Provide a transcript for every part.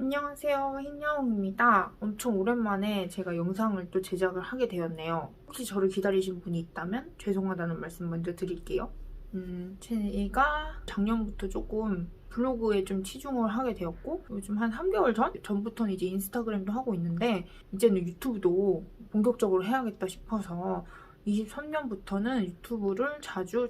안녕하세요, 흰야옹입니다. 엄청 오랜만에 제가 영상을 또 제작을 하게 되었네요. 혹시 저를 기다리신 분이 있다면 죄송하다는 말씀 먼저 드릴게요. 제가 작년부터 조금 블로그에 좀 치중을 하게 되었고, 요즘 한 3개월 전부터는 이제 인스타그램도 하고 있는데, 이제는 유튜브도 본격적으로 해야겠다 싶어서 23년부터는 유튜브를 자주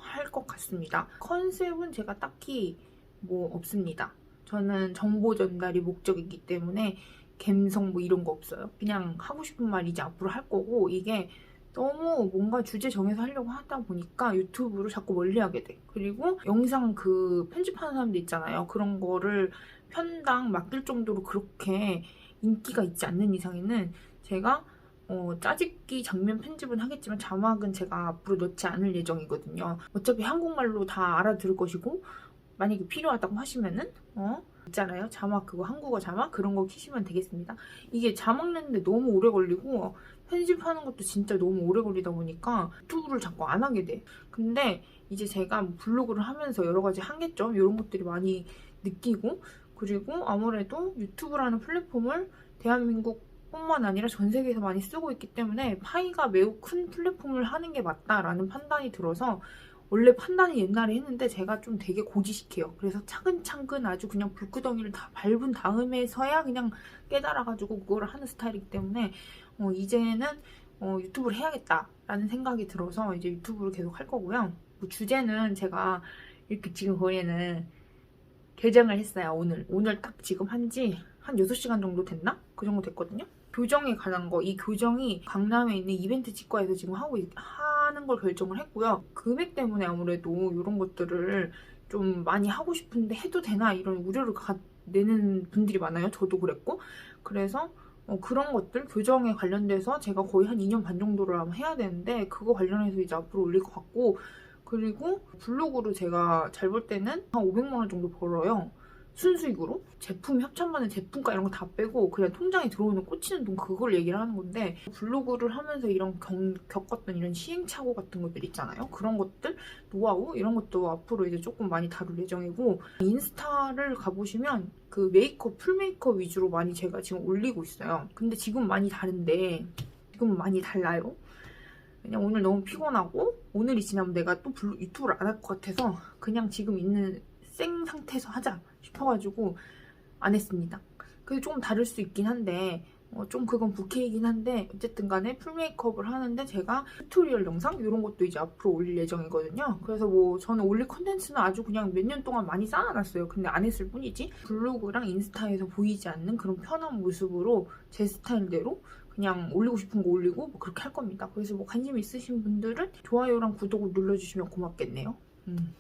할 것 같습니다. 컨셉은 제가 딱히 뭐 없습니다. 저는 정보 전달이 목적이기 때문에 감성 뭐 이런 거 없어요. 그냥 하고 싶은 말 이제 앞으로 할 거고, 이게 너무 뭔가 주제 정해서 하려고 하다 보니까 유튜브를 자꾸 멀리하게 돼. 그리고 영상 편집하는 사람들 있잖아요. 그런 거를 편당 맡길 정도로 그렇게 인기가 있지 않는 이상에는 제가 짜집기 장면 편집은 하겠지만 자막은 제가 앞으로 넣지 않을 예정이거든요. 어차피 한국말로 다 알아들을 것이고, 만약에 필요하다고 하시면은 있잖아요. 자막 그거 한국어 자막 그런 거 키시면 되겠습니다. 이게 자막 내는데 너무 오래 걸리고 편집하는 것도 진짜 너무 오래 걸리다 보니까 유튜브를 자꾸 안 하게 돼. 근데 이제 제가 뭐 블로그를 하면서 여러 가지 한계점 이런 것들이 많이 느끼고, 그리고 아무래도 유튜브라는 플랫폼을 대한민국 뿐만 아니라 전 세계에서 많이 쓰고 있기 때문에 파이가 매우 큰 플랫폼을 하는 게 맞다라는 판단이 들어서, 원래 판단이 옛날에 했는데 제가 좀 되게 고지식해요. 그래서 차근차근 아주 그냥 불구덩이를 다 밟은 다음에서야 그냥 깨달아가지고 그걸 하는 스타일이기 때문에 이제는 유튜브를 해야겠다라는 생각이 들어서 이제 유튜브를 계속 할 거고요. 뭐 주제는 제가 이렇게 지금 거기에는 개정을 했어요. 오늘 딱 지금 한지 한 6시간 정도 됐나? 그 정도 됐거든요. 교정에 관한 거, 이 교정이 강남에 있는 이벤트 치과에서 지금 하는 걸 결정을 했고요. 금액 때문에 아무래도 이런 것들을 좀 많이 하고 싶은데 해도 되나 이런 우려를 내는 분들이 많아요. 저도 그랬고. 그래서 그런 것들, 교정에 관련돼서 제가 거의 한 2년 반 정도를 아마 해야 되는데, 그거 관련해서 이제 앞으로 올릴 것 같고, 그리고 블로그로 제가 잘 볼 때는 한 500만 원 정도 벌어요. 순수익으로. 제품 협찬받는 제품가 이런 거 다 빼고 그냥 통장에 들어오는 꽂히는 돈, 그걸 얘기를 하는 건데, 블로그를 하면서 이런 겪었던 이런 시행착오 같은 것들 있잖아요. 그런 것들, 노하우 이런 것도 앞으로 이제 조금 많이 다룰 예정이고, 인스타를 가보시면 그 메이크업, 풀 메이크업 위주로 많이 제가 지금 올리고 있어요. 근데 지금 많이 다른데, 지금 많이 달라요. 그냥 오늘 너무 피곤하고 오늘이 지나면 내가 또 유튜브를 안 할 것 같아서 그냥 지금 있는 생 상태에서 하자 싶어가지고 안 했습니다. 그래서 조금 다를 수 있긴 한데 좀 그건 부캐이긴 한데, 어쨌든 간에 풀 메이크업을 하는데 제가 튜토리얼 영상 이런 것도 이제 앞으로 올릴 예정이거든요. 그래서 뭐 저는 올릴 컨텐츠는 아주 그냥 몇 년 동안 많이 쌓아놨어요. 근데 안 했을 뿐이지, 블로그랑 인스타에서 보이지 않는 그런 편한 모습으로 제 스타일대로 그냥 올리고 싶은 거 올리고 뭐 그렇게 할 겁니다. 그래서 뭐 관심 있으신 분들은 좋아요랑 구독을 눌러주시면 고맙겠네요.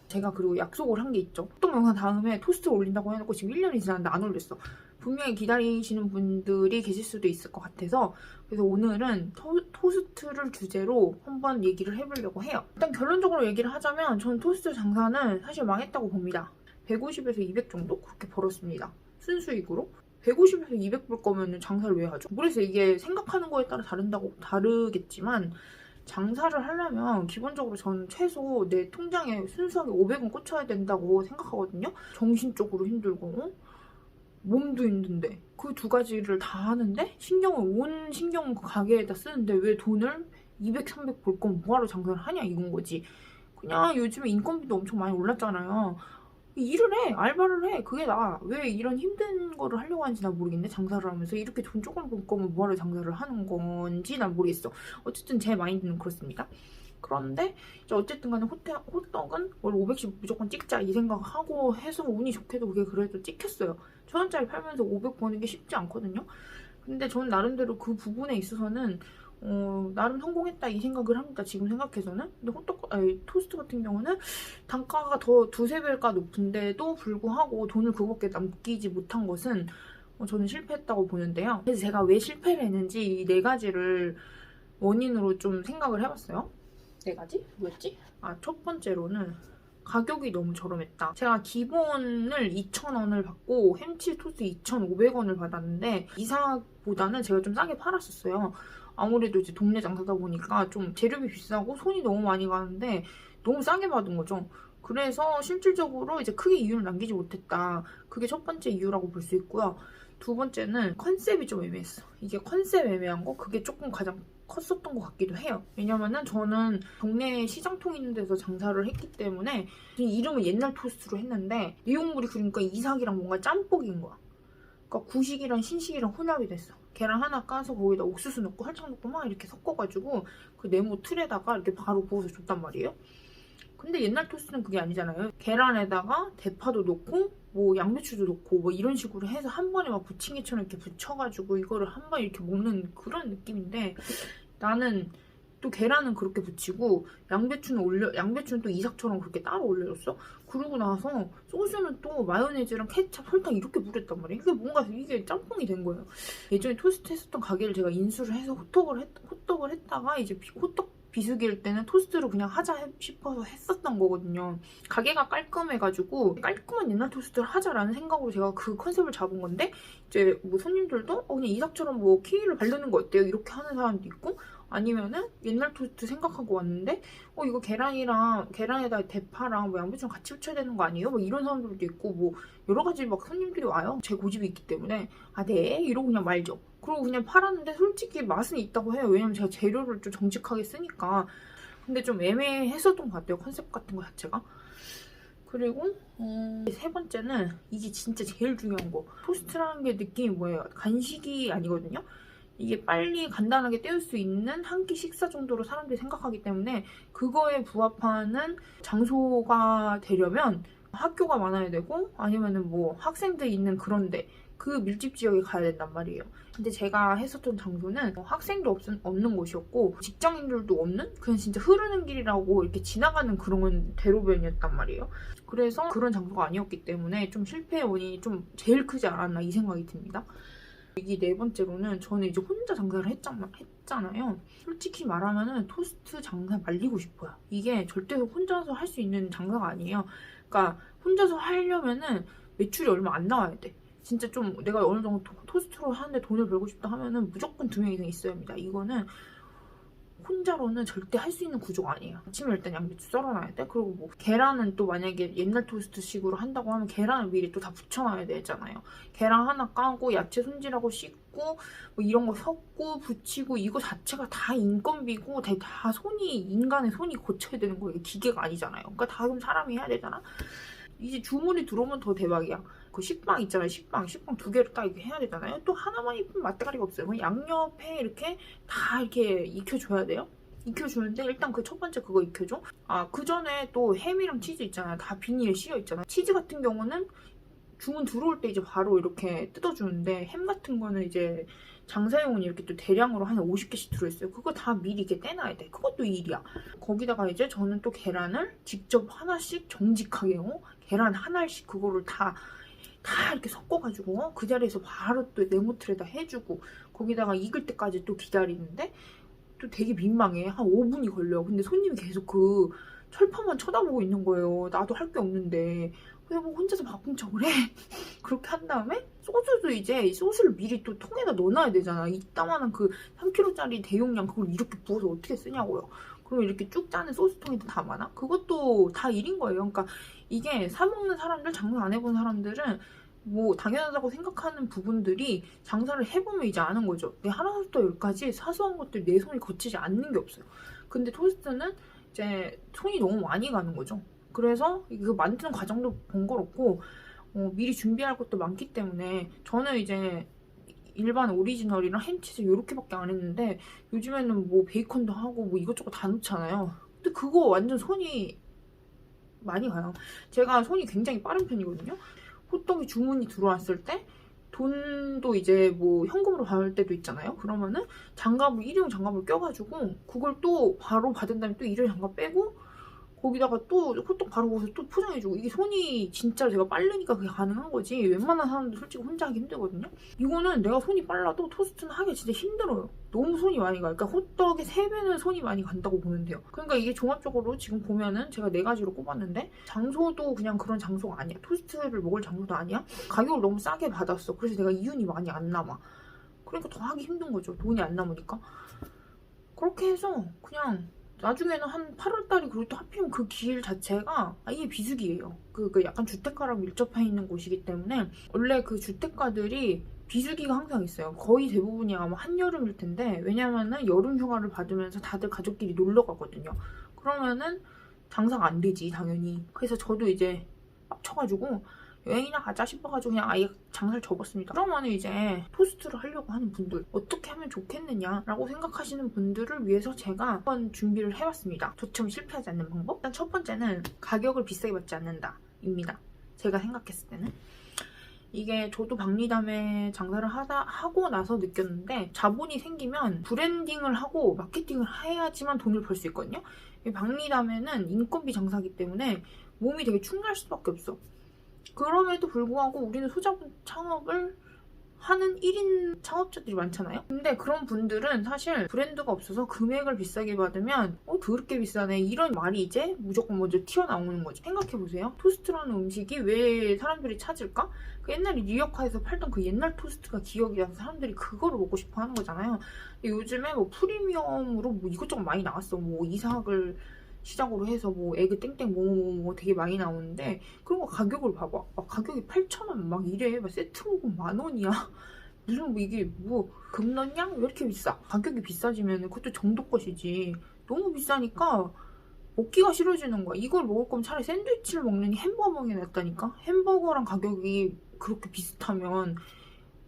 제가 그리고 약속을 한 게 있죠. 어떤 영상 다음에 토스트를 올린다고 해놓고 지금 1년이 지났는데 안 올렸어. 분명히 기다리시는 분들이 계실 수도 있을 것 같아서, 그래서 오늘은 토스트를 주제로 한번 얘기를 해보려고 해요. 일단 결론적으로 얘기를 하자면 저는 토스트 장사는 사실 망했다고 봅니다. 150에서 200 정도 그렇게 벌었습니다. 순수익으로. 150에서 200 벌 거면 장사를 왜 하죠? 모르겠어요. 이게 생각하는 거에 따라 다르겠지만, 장사를 하려면 기본적으로 저는 최소 내 통장에 순수하게 500은 꽂혀야 된다고 생각하거든요. 정신적으로 힘들고 몸도 힘든데 그 두 가지를 다 하는데 온 신경을 그 가게에다 쓰는데 왜 돈을 200, 300 벌 거면 뭐하러 장사를 하냐 이건 거지. 그냥 요즘에 인건비도 엄청 많이 올랐잖아요. 일을 해, 알바를 해, 그게 나아. 왜 이런 힘든 거를 하려고 하는지 난 모르겠네. 장사를 하면서 이렇게 돈 조금 벌 거면 뭐하러 장사를 하는 건지 난 모르겠어. 어쨌든 제 마인드는 그렇습니다. 그런데 이제 어쨌든 간에 호떡은 월 500씩 무조건 찍자 이 생각하고 해서 운이 좋게도 그게 그래도 찍혔어요. 1,000원짜리 팔면서 500 버는 게 쉽지 않거든요. 근데 저는 나름대로 그 부분에 있어서는 나름 성공했다 이 생각을 합니다. 지금 생각해서는. 근데 토스트 같은 경우는 단가가 더 두세 배가 높은데도 불구하고 돈을 그거밖에 남기지 못한 것은 저는 실패했다고 보는데요. 그래서 제가 왜 실패를 했는지 이 네 가지를 원인으로 좀 생각을 해봤어요. 네 가지? 뭐였지? 첫 번째로는 가격이 너무 저렴했다. 제가 기본을 2,000원을 받고 햄치 토스트 2,500원을 받았는데 이사보다는 제가 좀 싸게 팔았었어요. 아무래도 이제 동네 장사다 보니까 좀 재료비 비싸고 손이 너무 많이 가는데 너무 싸게 받은 거죠. 그래서 실질적으로 이제 크게 이유를 남기지 못했다. 그게 첫 번째 이유라고 볼 수 있고요. 두 번째는 컨셉이 좀 애매했어. 이게 컨셉 애매한 거 그게 조금 가장 컸었던 것 같기도 해요. 왜냐면은 저는 동네 시장통 있는 데서 장사를 했기 때문에 이름은 옛날 토스트로 했는데 내용물이 그러니까 이삭이랑 뭔가 짬뽕인 거야. 그러니까 구식이랑 신식이랑 혼합이 됐어. 계란 하나 까서 거기다 옥수수 넣고 설탕 넣고 막 이렇게 섞어가지고 그 네모 틀에다가 이렇게 바로 부어서 줬단 말이에요. 근데 옛날 토스트는 그게 아니잖아요. 계란에다가 대파도 넣고 뭐 양배추도 넣고 뭐 이런 식으로 해서 한 번에 막 부침개처럼 이렇게 붙여가지고 이거를 한 번 이렇게 먹는 그런 느낌인데 나는 또 계란은 그렇게 붙이고 양배추는 또 이삭처럼 그렇게 따로 올려줬어. 그러고 나서 소스는 또 마요네즈랑 케찹, 설탕 이렇게 뿌렸단 말이야. 이게 짬뽕이 된 거예요. 예전에 토스트 했었던 가게를 제가 인수를 해서 호떡을 했다가 이제 호떡 비수기일 때는 토스트로 그냥 하자 싶어서 했었던 거거든요. 가게가 깔끔해가지고 깔끔한 옛날 토스트를 하자라는 생각으로 제가 그 컨셉을 잡은 건데 이제 뭐 손님들도 그냥 이삭처럼 뭐 키위를 바르는 거 어때요? 이렇게 하는 사람도 있고 아니면은 옛날 토스트 생각하고 왔는데 이거 계란에다 대파랑 뭐 양배추랑 같이 붙여야 되는 거 아니에요? 뭐 이런 사람들도 있고 뭐 여러 가지 막 손님들이 와요. 제 고집이 있기 때문에 네 이러고 그냥 말죠. 그리고 그냥 팔았는데 솔직히 맛은 있다고 해요. 왜냐면 제가 재료를 좀 정직하게 쓰니까. 근데 좀 애매했었던 것 같아요. 컨셉 같은 거 자체가. 그리고 세 번째는 이게 진짜 제일 중요한 거. 토스트라는 게 느낌이 뭐예요? 간식이 아니거든요. 이게 빨리 간단하게 때울 수 있는 한 끼 식사 정도로 사람들이 생각하기 때문에 그거에 부합하는 장소가 되려면 학교가 많아야 되고 아니면은 뭐 학생들 있는 그런데 그 밀집 지역에 가야 된단 말이에요. 근데 제가 했었던 장소는 학생도 없는 곳이었고 직장인들도 없는 그냥 진짜 흐르는 길이라고 이렇게 지나가는 그런 대로변이었단 말이에요. 그래서 그런 장소가 아니었기 때문에 좀 실패의 원인이 좀 제일 크지 않았나 이 생각이 듭니다. 이게 네 번째로는 저는 이제 혼자 장사를 했잖아요. 솔직히 말하면은 토스트 장사 말리고 싶어요. 이게 절대 혼자서 할 수 있는 장사가 아니에요. 그러니까 혼자서 하려면은 매출이 얼마 안 나와야 돼. 진짜 좀 내가 어느 정도 토스트로 하는데 돈을 벌고 싶다 하면은 무조건 2명 이상 있어야 합니다. 이거는 혼자로는 절대 할 수 있는 구조가 아니에요. 아침에 일단 양배추 썰어놔야 돼. 그리고 뭐 계란은 또 만약에 옛날 토스트식으로 한다고 하면 계란을 미리 또 다 붙여놔야 되잖아요. 계란 하나 까고 야채 손질하고 씻고 뭐 이런 거 섞고 붙이고 이거 자체가 다 인건비고 다 인간의 손이 고쳐야 되는 거예요. 기계가 아니잖아요. 그러니까 다 그럼 사람이 해야 되잖아. 이제 주문이 들어오면 더 대박이야. 그 식빵 있잖아요. 식빵 2개를 딱 이렇게 해야 되잖아요. 또 하나만 입으면 맛대가리가 없어요. 그냥 양옆에 이렇게 다 이렇게 익혀줘야 돼요. 익혀주는데 일단 그 첫 번째 그거 익혀줘. 그 전에 또 햄이랑 치즈 있잖아요. 다 비닐에 씌여 있잖아요. 치즈 같은 경우는 주문 들어올 때 이제 바로 이렇게 뜯어주는데 햄 같은 거는 이제 장사용은 이렇게 또 대량으로 한 50개씩 들어있어요. 그거 다 미리 이렇게 떼놔야 돼. 그것도 일이야. 거기다가 이제 저는 또 계란을 직접 하나씩 정직하게 계란 하나씩 그거를 다 이렇게 섞어가지고 그 자리에서 바로 또 네모틀에다 해주고 거기다가 익을 때까지 또 기다리는데 또 되게 민망해. 한 5분이 걸려. 근데 손님이 계속 그 철판만 쳐다보고 있는 거예요. 나도 할 게 없는데 그냥 뭐 혼자서 바쁜 척을 해. 그렇게 한 다음에 소스도 이제 소스를 미리 또 통에다 넣어놔야 되잖아. 이따만한 그 3kg짜리 대용량 그걸 이렇게 부어서 어떻게 쓰냐고요. 그럼 이렇게 쭉 짜는 소스통에다 담아놔? 그것도 다 일인 거예요. 그러니까 이게 사먹는 사람들, 장사 안 해본 사람들은 뭐 당연하다고 생각하는 부분들이 장사를 해보면 이제 아는 거죠. 내 하나부터 열까지 사소한 것들 내 손이 거치지 않는 게 없어요. 근데 토스트는 이제 손이 너무 많이 가는 거죠. 그래서 이거 만드는 과정도 번거롭고 미리 준비할 것도 많기 때문에 저는 이제 일반 오리지널이랑 햄치즈 이렇게밖에 안 했는데 요즘에는 뭐 베이컨도 하고 뭐 이것저것 다 넣잖아요. 근데 그거 완전 손이 많이 가요. 제가 손이 굉장히 빠른 편이거든요. 호떡이 주문이 들어왔을 때 돈도 이제 뭐 현금으로 받을 때도 있잖아요. 그러면은 일회용 장갑을 껴가지고 그걸 또 바로 받은 다음에 또 일회용 장갑 빼고 거기다가 또 호떡 바로 구워서 또 포장해주고 이게 손이 진짜 제가 빠르니까 그게 가능한 거지 웬만한 사람들 솔직히 혼자 하기 힘들거든요. 이거는 내가 손이 빨라도 토스트는 하기 진짜 힘들어요. 너무 손이 많이 가요. 그러니까 호떡의 3배는 손이 많이 간다고 보면 돼요. 그러니까 이게 종합적으로 지금 보면은 제가 4가지로 꼽았는데 장소도 그냥 그런 장소가 아니야. 토스트를 먹을 장소도 아니야. 가격을 너무 싸게 받았어. 그래서 내가 이윤이 많이 안 남아. 그러니까 더 하기 힘든 거죠. 돈이 안 남으니까. 그렇게 해서 그냥 나중에는 한 8월달이 그리고 또 하필이면 그 길 자체가 아예 비수기예요. 그 약간 주택가랑 밀접해 있는 곳이기 때문에 원래 그 주택가들이 비수기가 항상 있어요. 거의 대부분이 아마 한여름일 텐데 왜냐면은 여름 휴가를 받으면서 다들 가족끼리 놀러 가거든요. 그러면은 장사가 안 되지 당연히. 그래서 저도 이제 빡쳐가지고 여행이나 가자 싶어가지고 그냥 아예 장사를 접었습니다. 그러면 이제 토스트를 하려고 하는 분들 어떻게 하면 좋겠느냐라고 생각하시는 분들을 위해서 제가 한번 준비를 해봤습니다. 저처럼 실패하지 않는 방법. 일단 첫 번째는 가격을 비싸게 받지 않는다 입니다. 제가 생각했을 때는 이게 저도 박리담에 장사를 하고 나서 느꼈는데 자본이 생기면 브랜딩을 하고 마케팅을 해야지만 돈을 벌 수 있거든요. 박리담에는 인건비 장사기 때문에 몸이 되게 축날 수밖에 없어. 그럼에도 불구하고 우리는 소자본 창업을 하는 1인 창업자들이 많잖아요. 근데 그런 분들은 사실 브랜드가 없어서 금액을 비싸게 받으면 더럽게 비싸네 이런 말이 이제 무조건 먼저 튀어나오는 거죠. 생각해보세요. 토스트라는 음식이 왜 사람들이 찾을까? 그 옛날에 뉴욕화에서 팔던 그 옛날 토스트가 기억이 나서 사람들이 그거를 먹고 싶어 하는 거잖아요. 근데 요즘에 뭐 프리미엄으로 뭐 이것저것 많이 나왔어. 뭐 이삭을 시작으로 해서 뭐 에그 땡땡 뭐 되게 많이 나오는데 그런 거 가격을 봐봐. 막 가격이 8,000원 막 이래. 막 세트 먹으면 10,000원이야. 물론 뭐 이게 뭐 금넌양 왜 이렇게 비싸? 가격이 비싸지면 그것도 정도 것이지. 너무 비싸니까 먹기가 싫어지는 거야. 이걸 먹을 거면 차라리 샌드위치를 먹느니 햄버거 먹는 게 낫다니까. 햄버거랑 가격이 그렇게 비슷하면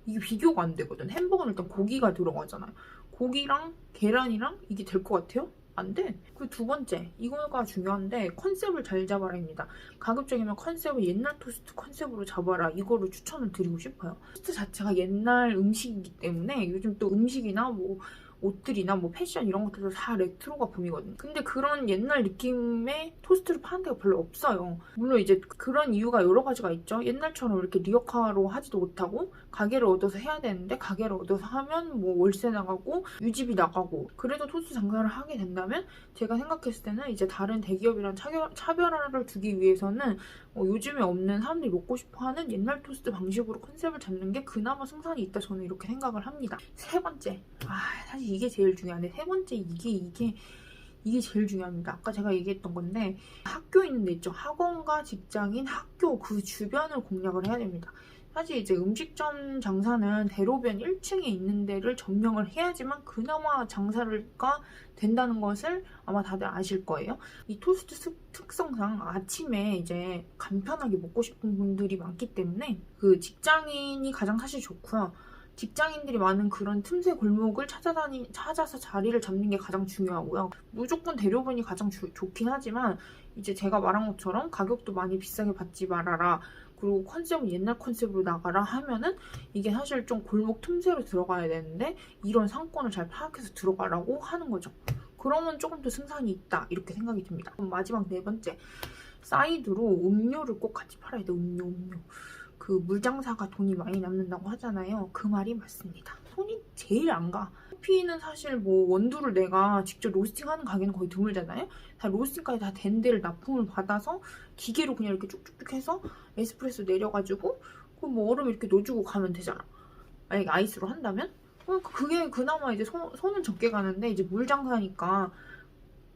이게 비교가 안 되거든. 햄버거는 일단 고기가 들어가잖아요. 고기랑 계란이랑 이게 될 것 같아요? 안 돼. 그 두 번째, 이거가 중요한데 컨셉을 잘 잡아라입니다. 가급적이면 컨셉을 옛날 토스트 컨셉으로 잡아라. 이거를 추천을 드리고 싶어요. 토스트 자체가 옛날 음식이기 때문에 요즘 또 음식이나 뭐 옷들이나 뭐 패션 이런 것들도 다 레트로가 붐이거든요. 근데 그런 옛날 느낌의 토스트를 파는 데가 별로 없어요. 물론 이제 그런 이유가 여러 가지가 있죠. 옛날처럼 이렇게 리어카로 하지도 못하고 가게를 얻어서 해야 되는데 가게를 얻어서 하면 뭐 월세 나가고 유지비 나가고 그래도 토스트 장사를 하게 된다면 제가 생각했을 때는 이제 다른 대기업이랑 차별화를 두기 위해서는 요즘에 없는 사람들이 먹고 싶어하는 옛날 토스트 방식으로 컨셉을 잡는 게 그나마 승산이 있다 저는 이렇게 생각을 합니다. 세 번째, 사실 이게 제일 중요한데 세 번째 이게 제일 중요합니다. 아까 제가 얘기했던 건데 학교 있는 데 있죠. 학원과 직장인, 학교 그 주변을 공략을 해야 됩니다. 사실 이제 음식점 장사는 대로변 1층에 있는 데를 점령을 해야지만 그나마 장사가 된다는 것을 아마 다들 아실 거예요. 이 토스트 특성상 아침에 이제 간편하게 먹고 싶은 분들이 많기 때문에 그 직장인이 가장 사실 좋고요. 직장인들이 많은 그런 틈새 골목을 찾아서 자리를 잡는 게 가장 중요하고요. 무조건 대로변이 가장 좋긴 하지만 이제 제가 말한 것처럼 가격도 많이 비싸게 받지 말아라. 그리고 컨셉은 옛날 컨셉으로 나가라 하면은 이게 사실 좀 골목 틈새로 들어가야 되는데 이런 상권을 잘 파악해서 들어가라고 하는 거죠. 그러면 조금 더 승산이 있다 이렇게 생각이 듭니다. 그럼 마지막 네 번째, 사이드로 음료를 꼭 같이 팔아야 돼. 음료. 그 물장사가 돈이 많이 남는다고 하잖아요. 그 말이 맞습니다. 손이 제일 안 가. 커피는 사실 뭐 원두를 내가 직접 로스팅하는 가게는 거의 드물잖아요. 다 로스팅까지 다 된 데를 납품을 받아서 기계로 그냥 이렇게 쭉쭉쭉 해서 에스프레소 내려가지고 그 뭐 얼음 이렇게 넣어주고 가면 되잖아. 만약에 아이스로 한다면 그게 그나마 이제 손은 적게 가는데 이제 물장사니까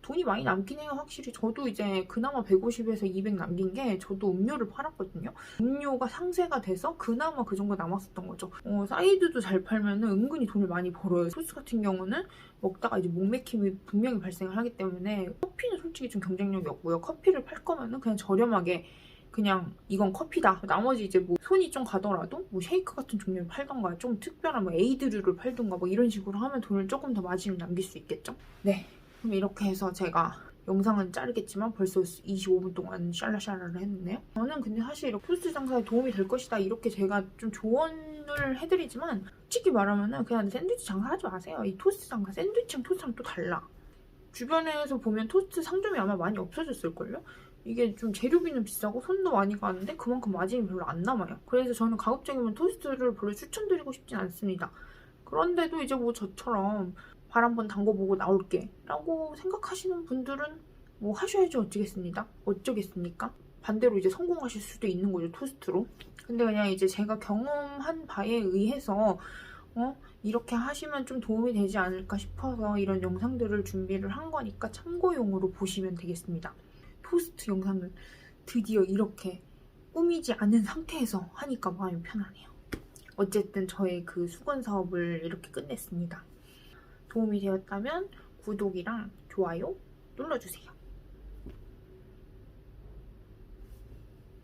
돈이 많이 남긴 해요. 확실히 저도 이제 그나마 150에서 200 남긴 게 저도 음료를 팔았거든요. 음료가 상세가 돼서 그나마 그 정도 남았었던 거죠. 사이드도 잘 팔면은 은근히 돈을 많이 벌어요. 소스 같은 경우는 먹다가 이제 목맥힘이 분명히 발생을 하기 때문에 커피는 솔직히 좀 경쟁력이 없고요. 커피를 팔 거면은 그냥 저렴하게 그냥 이건 커피다. 나머지 이제 뭐 손이 좀 가더라도 뭐 쉐이크 같은 종류를 팔던가 좀 특별한 뭐 에이드류를 팔던가 뭐 이런 식으로 하면 돈을 조금 더 마진을 남길 수 있겠죠. 네. 그럼 이렇게 해서 제가 영상은 자르겠지만 벌써 25분 동안 샬라샬라를 했네요. 저는 근데 사실 이렇게 토스트 장사에 도움이 될 것이다 이렇게 제가 좀 조언을 해드리지만 솔직히 말하면은 그냥 샌드위치 장사하지 마세요. 이 토스트 장사 샌드위치랑 토스트랑 또 달라. 주변에서 보면 토스트 상점이 아마 많이 없어졌을걸요? 이게 좀 재료비는 비싸고 손도 많이 가는데 그만큼 마진이 별로 안 남아요. 그래서 저는 가급적이면 토스트를 별로 추천드리고 싶진 않습니다. 그런데도 이제 뭐 저처럼 발 한번 담궈보고 나올게 라고 생각하시는 분들은 뭐 하셔야지 어쩌겠습니까? 반대로 이제 성공하실 수도 있는 거죠, 토스트로. 근데 그냥 이제 제가 경험한 바에 의해서 이렇게 하시면 좀 도움이 되지 않을까 싶어서 이런 영상들을 준비를 한 거니까 참고용으로 보시면 되겠습니다. 토스트 영상을 드디어 이렇게 꾸미지 않은 상태에서 하니까 마음이 편하네요. 어쨌든 저의 그 수건 사업을 이렇게 끝냈습니다. 도움이 되었다면 구독이랑 좋아요 눌러주세요.